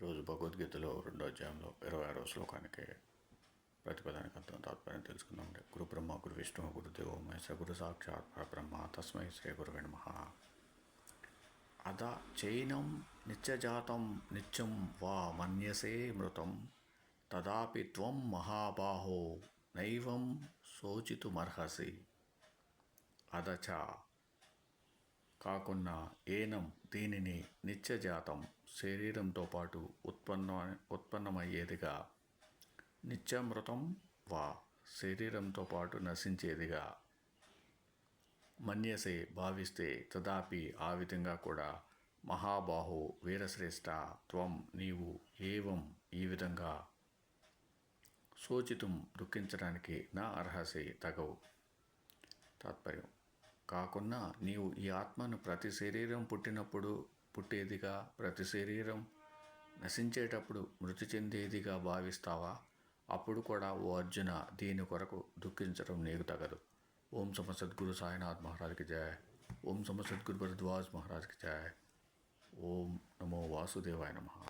ఈరోజు భగవద్గీతలో 2వ అధ్యాయంలో 26వ శ్లోకానికి ప్రతిపదానికి అర్థం తాత్పర్యం తెలుసుకుందాం. గురు బ్రహ్మ గురు విష్ణు గురుదేవో మహేశ్వర గురు సాక్షాత్ పరబ్రహ్మ తస్మై శ్రీ గురువే నమః. అద చైనం నిత్యజాతం నిత్యం వా మన్యసే మృతం తదాపి త్వం మహాబాహో నైవం శోచితుమర్హసి. అదచ కాకున్నా ఏనం దీనిని నిత్యజాతం శరీరంతో పాటు ఉత్పన్నమయ్యేదిగా, నిత్యమృతం వా శరీరంతో పాటు నశించేదిగా మన్యసే భావిస్తే తదాపి ఆ విధంగా కూడా మహాబాహో వీరశ్రేష్ఠ త్వం నీవు ఏవం ఈ విధంగా శోచితం దుఃఖించడానికి నా అర్హసి తగవు. తాత్పర్యం కాకున్నా నీవు ఈ ఆత్మను ప్రతి శరీరం పుట్టినప్పుడు పుట్టేదిగా, ప్రతి శరీరం నశించేటప్పుడు మృతి చెందేదిగా భావిస్తావా? అప్పుడు కూడా ఓ అర్జున దీని కొరకు దుఃఖించడం నీకు తగదు. ఓం సమ సద్గురు సాయినాథ్ మహారాజ్కి జయ. ఓం సమ సద్గురు భరద్వాజ్ మహారాజ్కి జయ. ఓం నమో వాసుదేవాయ నమః.